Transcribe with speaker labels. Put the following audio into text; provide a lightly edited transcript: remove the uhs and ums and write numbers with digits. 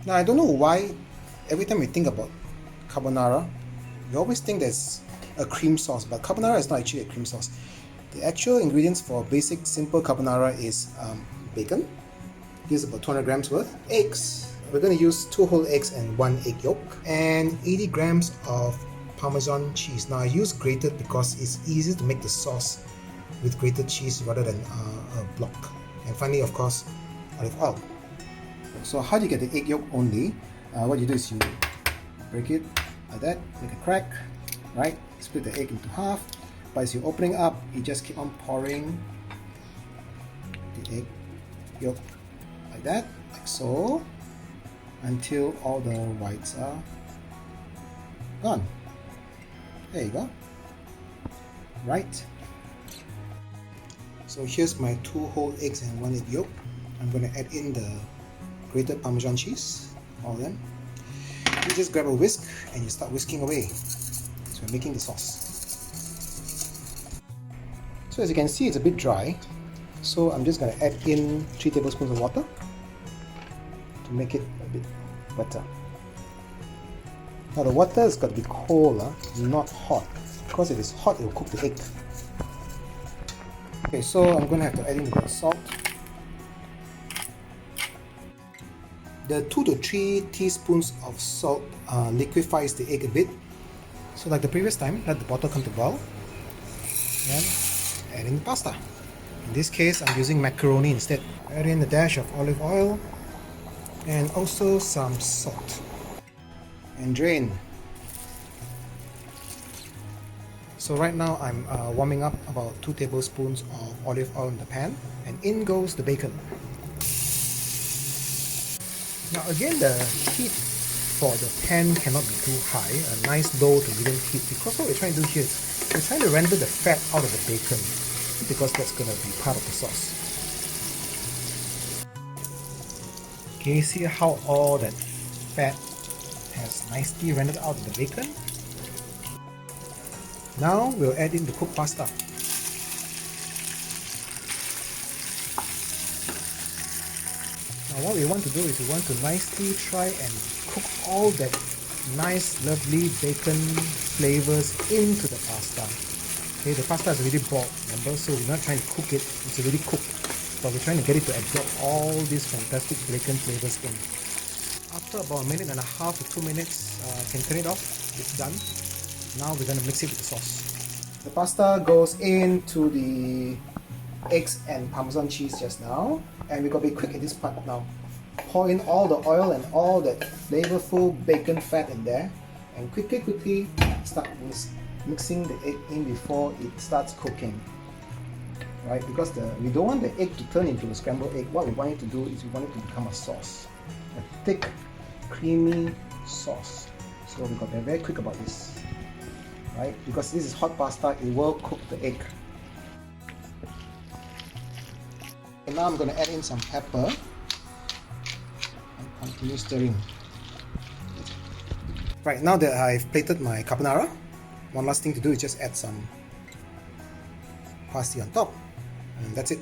Speaker 1: Now I don't know why every time we think about carbonara, we always think there's a cream sauce, but carbonara is not actually a cream sauce. The actual ingredients for basic simple carbonara is bacon. Here's about 200 grams worth. Eggs. We're going to use 2 whole eggs and 1 egg yolk. And 80 grams of parmesan cheese. Now I use grated because it's easier to make the sauce with grated cheese rather than a block. And finally, of course, olive oil. So how do you get the egg yolk only? What you do is you break it like that, make a crack, right? Split the egg into half. But as you're opening up, you just keep on pouring the egg yolk like that, like so, until all the whites are gone. There you go. Right. So here's my 2 whole eggs and 1 egg yolk. I'm going to add in the grated parmesan cheese, all of them. You just grab a whisk and you start whisking away. So we're making the sauce. So as you can see, it's a bit dry. So I'm just going to add in 3 tablespoons of water to make it a bit wetter. Now the water has got to be cold, not hot. Because if it's hot, it will cook the egg. Okay, so I'm going to have to add in a bit of salt. The 2 to 3 teaspoons of salt liquefies the egg a bit. So like the previous time, let the bottle come to boil. And add in the pasta. In this case, I'm using macaroni instead. Add in a dash of olive oil and also some salt. And drain. So right now I'm warming up about 2 tablespoons of olive oil in the pan, and in goes the bacon. Now again, the heat for the pan cannot be too high, a nice low to medium heat, because what we're trying to do here is we're trying to render the fat out of the bacon, because that's going to be part of the sauce. Can you see how all that fat has nicely rendered out of the bacon? Now we'll add in the cooked pasta. Now what we want to do is we want to nicely try and cook all that nice lovely bacon flavors into the pasta. Okay, the pasta is already boiled, remember, so we're not trying to cook it, it's already cooked. But we're trying to get it to absorb all these fantastic bacon flavors in. After about 1.5 to 2 minutes, you can turn it off, it's done. Now we're going to mix it with the sauce. The pasta goes into the eggs and parmesan cheese just now, and we got to be quick at this part now. Pour in all the oil and all that flavorful bacon fat in there, and quickly start mixing the egg in before it starts cooking. Right? Because we don't want the egg to turn into a scrambled egg. What we want it to do is we want it to become a sauce, a thick, creamy sauce. So we got to be very quick about this. Right? Because this is hot pasta, it will cook the egg. And now I'm going to add in some pepper and continue stirring. Right, now that I've plated my carbonara, one last thing to do is just add some parsley on top, and that's it.